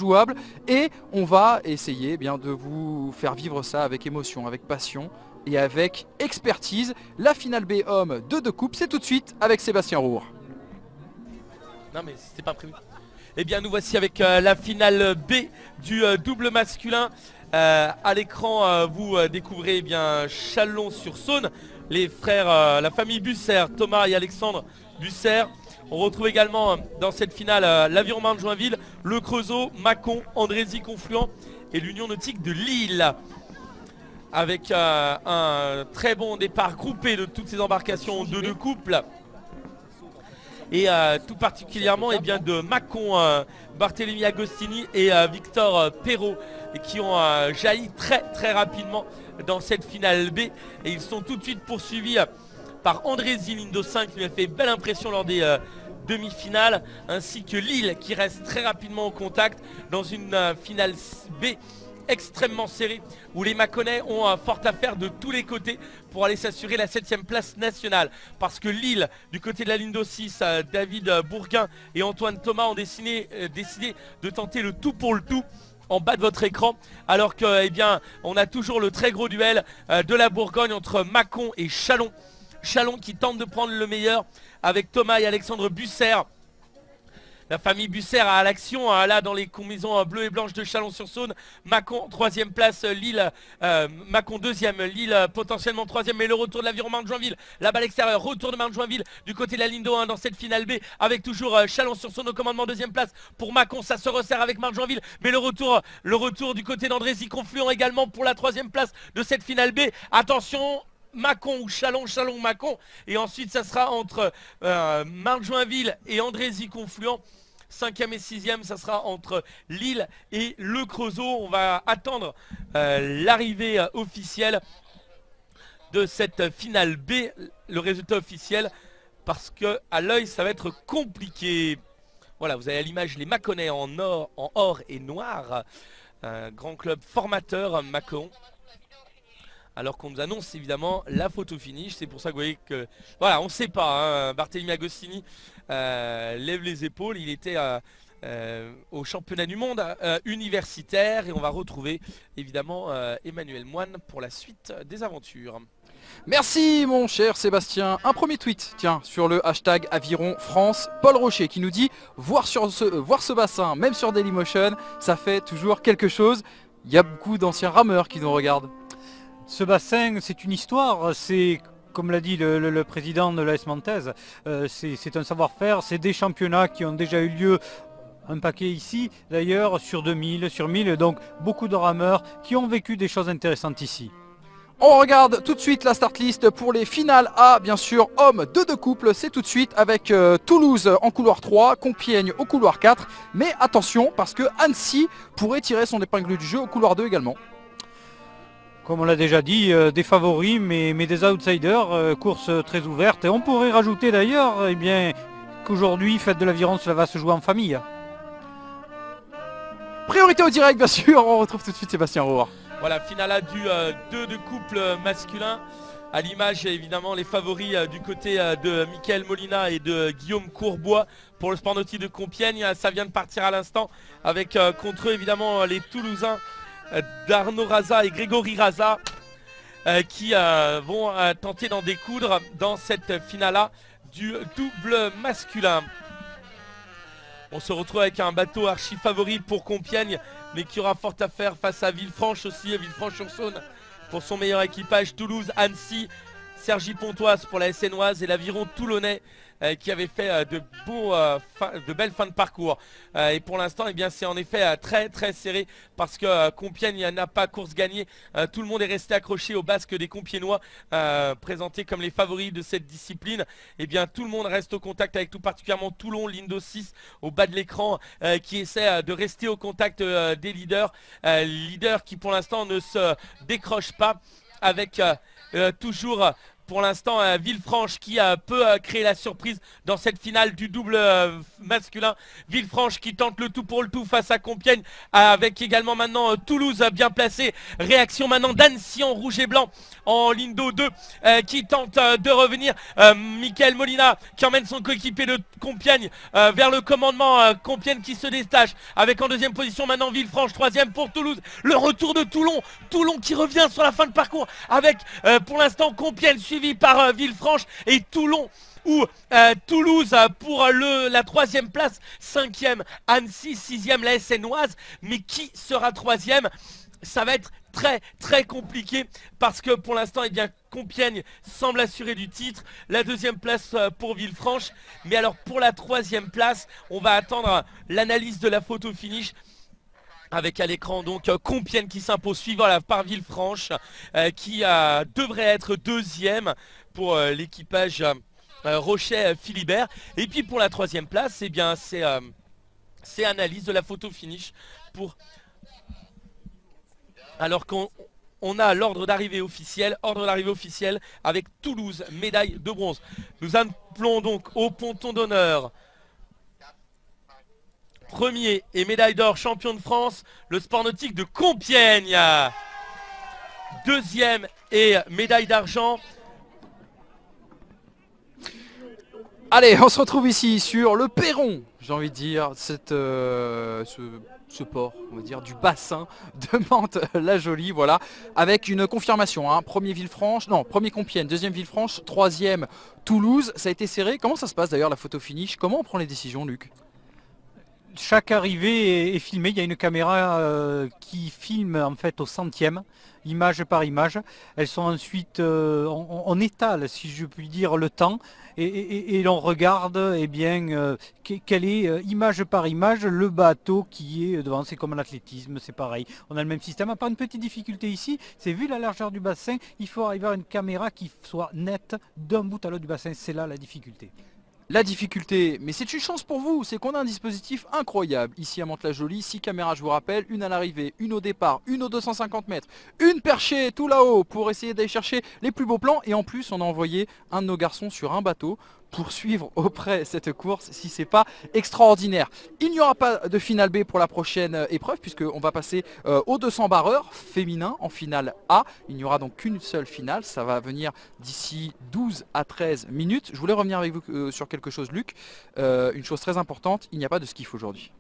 jouable et on va essayer de vous faire vivre ça avec émotion, avec passion et avec expertise. La finale B homme de 2 coupes, c'est tout de suite avec Sébastien Roure. Non mais c'était pas prévu. Eh bien nous voici avec la finale B du double masculin. À l'écran vous découvrez Chalon-sur-Saône, les frères, la famille Busser, Thomas et Alexandre Busser. On retrouve également dans cette finale l'Aviron Marne-Joinville, le Creusot, Mâcon, Andrézy-Confluent et l'Union Nautique de Lille. Avec un très bon départ groupé de toutes ces embarcations de 2 couples. Et tout particulièrement de Mâcon, Barthélemy Agostini et Victor Perrault qui ont jailli très rapidement dans cette finale B. Et ils sont tout de suite poursuivis par Andrézy, Lindo 5 qui lui a fait belle impression lors des demi-finales, ainsi que Lille qui reste très rapidement au contact dans une finale B extrêmement serrée où les Mâconnais ont fort à faire de tous les côtés pour aller s'assurer la 7e place nationale, parce que Lille du côté de la ligne d'eau 6, David Bourguin et Antoine Thomas ont décidé de tenter le tout pour le tout en bas de votre écran, alors que on a toujours le très gros duel de la Bourgogne entre Mâcon et Chalon. Chalon qui tente de prendre le meilleur avec Thomas et Alexandre Busser. La famille Busser à l'action là dans les combinaisons bleues et blanches de Chalon-sur-Saône. Mâcon 3e place, Lille, Mâcon 2e, Lille potentiellement 3e, mais le retour de l'Aviron Marne-Joinville. La balle extérieure, retour de Marne-Joinville du côté de la ligne d'eau 1 dans cette finale B, avec toujours Chalon-sur-Saône au commandement, 2e place pour Mâcon. Ça se resserre avec Marne-Joinville, mais le retour du côté d'Andrézy-Confluent également pour la 3e place de cette finale B. Attention, Mâcon ou Chalon, Chalon, Mâcon, et ensuite ça sera entre Marne-Joinville et Andrézy-Confluent. 5e et 6e, ça sera entre Lille et le Creusot. On va attendre l'arrivée officielle de cette finale B, le résultat officiel, parce que à l'œil ça va être compliqué. Voilà, vous avez à l'image les Mâconnais en or et noir, grand club formateur Mâcon. Alors qu'on nous annonce évidemment la photo finish. C'est pour ça que vous voyez que voilà, on ne sait pas, hein. Barthélemy Agostini lève les épaules. Il était au championnat du monde universitaire. Et on va retrouver évidemment Emmanuel Moine pour la suite des aventures. Merci mon cher Sébastien. Un premier tweet, tiens, sur le hashtag Aviron France, Paul Rocher qui nous dit voir ce bassin, même sur Dailymotion, ça fait toujours quelque chose. Il y a beaucoup d'anciens rameurs qui nous regardent. Ce bassin, c'est une histoire, c'est, comme l'a dit le président de l'AS Manthèse, c'est un savoir-faire, c'est des championnats qui ont déjà eu lieu, un paquet ici, d'ailleurs, sur 2000, sur 1000, donc beaucoup de rameurs qui ont vécu des choses intéressantes ici. On regarde tout de suite la start list pour les finales A, bien sûr, hommes de 2 couples. C'est tout de suite avec Toulouse en couloir 3, Compiègne au couloir 4. Mais attention, parce que Annecy pourrait tirer son épingle du jeu au couloir 2 également. Comme on l'a déjà dit, des favoris, mais des outsiders, course très ouverte. Et on pourrait rajouter d'ailleurs qu'aujourd'hui, fête de l'Aviron, cela va se jouer en famille. Priorité au direct, bien sûr. On retrouve tout de suite Sébastien Rohr. Voilà, finale du 2 de couple masculin. À l'image, évidemment, les favoris du côté de Mickaël Molina et de Guillaume Courbois pour le sport nautique de Compiègne. Ça vient de partir à l'instant avec contre eux, évidemment, les Toulousains d'Arnaud Raza et Grégory Raza qui vont tenter d'en découdre dans cette finale du double masculin. On se retrouve avec un bateau archi favori pour Compiègne, mais qui aura fort à faire face à Villefranche aussi, Villefranche-sur-Saône pour son meilleur équipage. Toulouse, Annecy, Cergy Pontoise pour la SNoise et l'Aviron Toulonnais qui avait fait de belles fins de parcours. Et pour l'instant, c'est en effet très serré parce que Compiègne n'a pas course gagnée. Tout le monde est resté accroché au basque des Compiègnois, présentés comme les favoris de cette discipline. Tout le monde reste au contact avec tout particulièrement Toulon, Lindo 6 au bas de l'écran, qui essaie de rester au contact des leaders. Leaders qui pour l'instant ne se décrochent pas avec toujours pour l'instant, Villefranche qui peut créer la surprise dans cette finale du double masculin. Villefranche qui tente le tout pour le tout face à Compiègne, avec également maintenant Toulouse bien placé. Réaction maintenant d'Annecy en rouge et blanc en ligne d'eau 2 qui tente de revenir. Michael Molina qui emmène son coéquipier de Compiègne vers le commandement. Compiègne qui se détache avec en deuxième position maintenant Villefranche, troisième pour Toulouse. Le retour de Toulon, Toulon qui revient sur la fin de parcours avec pour l'instant Compiègne suivi par Villefranche et Toulon ou Toulouse pour la troisième place, cinquième Annecy, sixième la SNoise. Mais qui sera troisième? Ça va être très compliqué parce que pour l'instant, eh bien, Compiègne semble assurer du titre. La deuxième place pour Villefranche. Mais alors pour la troisième place, on va attendre l'analyse de la photo finish. Avec à l'écran donc Compiègne qui s'impose suivant par Villefranche qui devrait être deuxième pour l'équipage Rochet-Philibert. Et puis pour la troisième place, eh bien c'est analyse de la photo finish pour... Alors qu'on a l'ordre d'arrivée officiel, avec Toulouse, médaille de bronze. Nous appelons donc au ponton d'honneur premier et médaille d'or champion de France, le sport nautique de Compiègne. Deuxième et médaille d'argent. Allez, on se retrouve ici sur le perron, j'ai envie de dire, ce port, on va dire, du bassin de Mantes-la-Jolie, voilà, avec une confirmation, hein, premier Compiègne, deuxième Villefranche, troisième Toulouse, ça a été serré. Comment ça se passe d'ailleurs la photo finish? Comment on prend les décisions, Luc? Chaque arrivée est filmée, il y a une caméra qui filme en fait au centième, image par image. Elles sont ensuite, on étale, si je puis dire, le temps et l'on regarde eh bien, quelle est image par image le bateau qui est devant. C'est comme l'athlétisme, c'est pareil. On a le même système. Pas une petite difficulté ici, c'est vu la largeur du bassin, il faut arriver à une caméra qui soit nette d'un bout à l'autre du bassin. C'est là la difficulté. La difficulté, mais c'est une chance pour vous, c'est qu'on a un dispositif incroyable ici à Mantes-la-Jolie, 6 caméras je vous rappelle, une à l'arrivée, une au départ, une aux 250 mètres, une perchée tout là-haut pour essayer d'aller chercher les plus beaux plans et en plus on a envoyé un de nos garçons sur un bateau pour suivre auprès cette course si c'est pas extraordinaire. Il n'y aura pas de finale B pour la prochaine épreuve puisqu'on va passer aux 200 barreurs féminins en finale A. Il n'y aura donc qu'une seule finale, ça va venir d'ici 12 à 13 minutes. Je voulais revenir avec vous sur quelque chose, Luc. Une chose très importante, il n'y a pas de skiff aujourd'hui.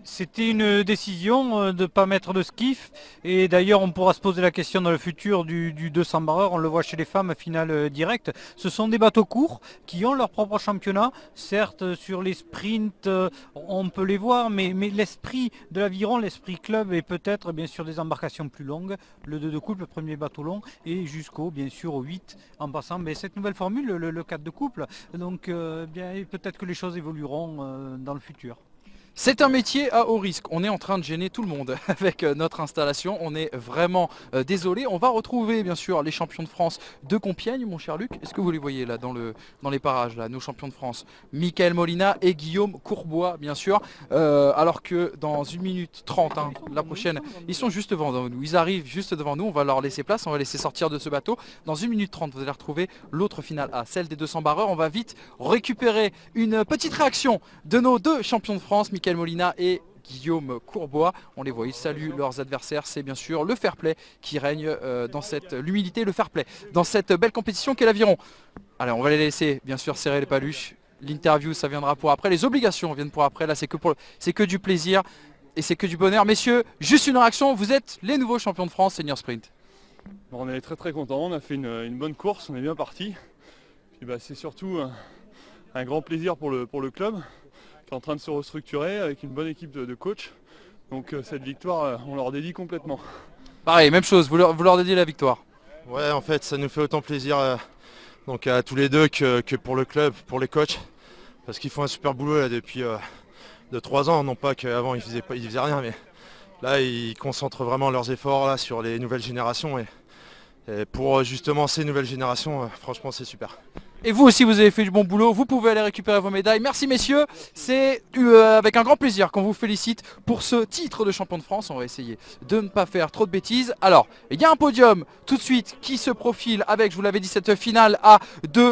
C'était une décision de ne pas mettre de skiff et d'ailleurs on pourra se poser la question dans le futur du 200 barreurs, on le voit chez les femmes, finale directe. Ce sont des bateaux courts qui ont leur propre championnat, certes sur les sprints on peut les voir mais l'esprit de l'aviron, l'esprit club est peut-être bien sûr des embarcations plus longues, le 2 de couple, le premier bateau long et jusqu'au bien sûr au 8 en passant mais cette nouvelle formule, le 4 de couple, donc bien peut-être que les choses évolueront dans le futur. C'est un métier à haut risque, on est en train de gêner tout le monde avec notre installation, on est vraiment désolé. On va retrouver bien sûr les champions de France de Compiègne, mon cher Luc. Est-ce que vous les voyez là dans les parages, là, nos champions de France, Michael Molina et Guillaume Courbois bien sûr, alors que dans 1 minute 30, hein, la prochaine, ils sont juste devant nous, ils arrivent juste devant nous, on va leur laisser place, on va laisser sortir de ce bateau. Dans 1 minute 30, vous allez retrouver l'autre finale A, celle des 200 barreurs. On va vite récupérer une petite réaction de nos deux champions de France, Michael Molina et Guillaume Courbois. On les voit, ils saluent leurs adversaires. C'est bien sûr le fair play qui règne dans l'humilité, le fair play dans cette belle compétition qu'est l'aviron. Allez, on va les laisser bien sûr serrer les paluches. L'interview, ça viendra pour après. Les obligations viennent pour après. Là, c'est que du plaisir et c'est que du bonheur. Messieurs, juste une réaction. Vous êtes les nouveaux champions de France senior sprint. Bon, on est très contents. On a fait une bonne course. On est bien parti. C'est surtout un grand plaisir pour le club qui est en train de se restructurer avec une bonne équipe de coach. Donc cette victoire, on leur dédie complètement. Pareil, même chose, vous leur dédiez la victoire. Ouais, en fait, ça nous fait autant plaisir donc à tous les deux que pour le club, pour les coachs. Parce qu'ils font un super boulot là, depuis 3 ans. Non pas qu'avant ils faisaient rien, mais là ils concentrent vraiment leurs efforts là, sur les nouvelles générations. Et pour justement ces nouvelles générations, franchement c'est super. Et vous aussi, vous avez fait du bon boulot. Vous pouvez aller récupérer vos médailles. Merci messieurs. C'est avec un grand plaisir qu'on vous félicite pour ce titre de champion de France. On va essayer de ne pas faire trop de bêtises. Alors, il y a un podium tout de suite qui se profile avec, je vous l'avais dit, cette finale à 2